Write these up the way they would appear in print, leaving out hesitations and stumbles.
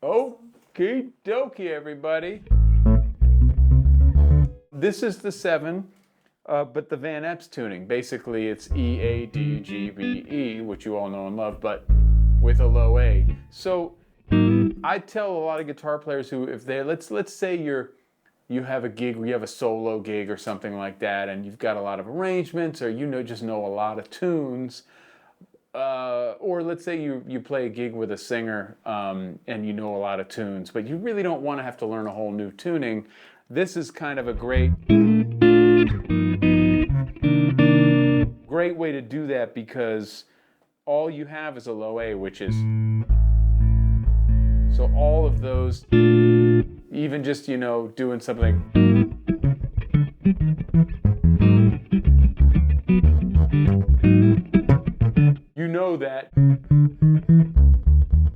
Okie dokie, everybody. This is the 7, but the Van Epps tuning. Basically, it's E, A, D, G, B, E, which you all know and love, but with a low A. So I tell a lot of guitar players who, if they let's say you have a gig where you have a solo gig or something like that, and you've got a lot of arrangements, or just know a lot of tunes. Or let's say you play a gig with a singer and you know a lot of tunes, but you really don't want to have to learn a whole new tuning. This is kind of a great way to do that, because all you have is a low A, which is, so all of those, even just doing something, that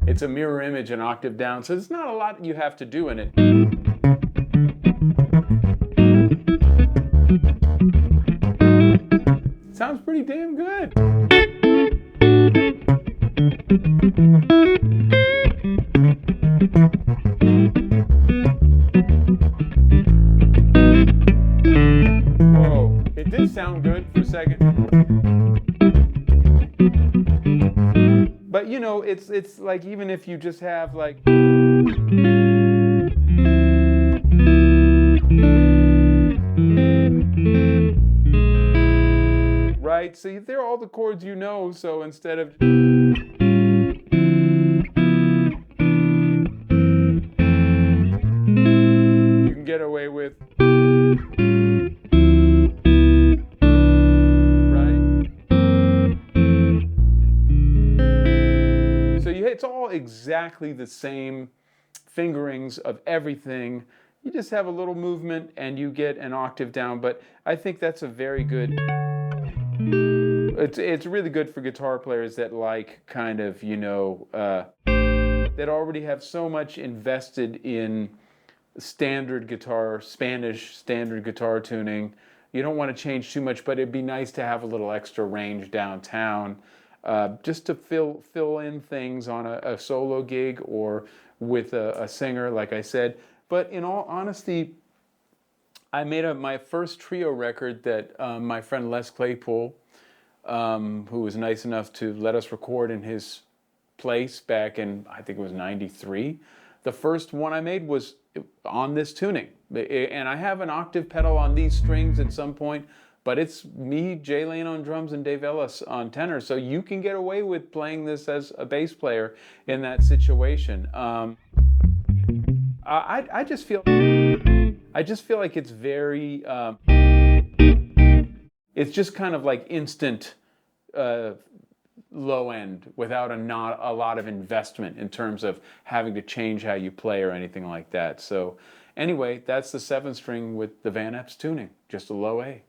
it's a mirror image an octave down, so there's not a lot you have to do in it. Sounds pretty damn good. Whoa, it did sound good for a second. But it's like, even if you just have like, right? So they're all the chords so instead of, you can get away with, it's all exactly the same fingerings of everything. You just have a little movement and you get an octave down, but I think that's a very good, it's really good for guitar players that like kind of, that already have so much invested in standard guitar, Spanish standard guitar tuning. You don't want to change too much, but it'd be nice to have a little extra range downtown. Just to fill in things on a solo gig or with a singer, like I said. But in all honesty, I made my first trio record that my friend Les Claypool, who was nice enough to let us record in his place back in, I think it was '93. The first one I made was on this tuning. And I have an octave pedal on these strings at some point, but it's me, Jay Lane on drums, and Dave Ellis on tenor. So you can get away with playing this as a bass player in that situation. I just feel like it's very, it's just kind of like instant low end without not a lot of investment in terms of having to change how you play or anything like that. So anyway, that's the 7 string with the Van Epps tuning, just a low A.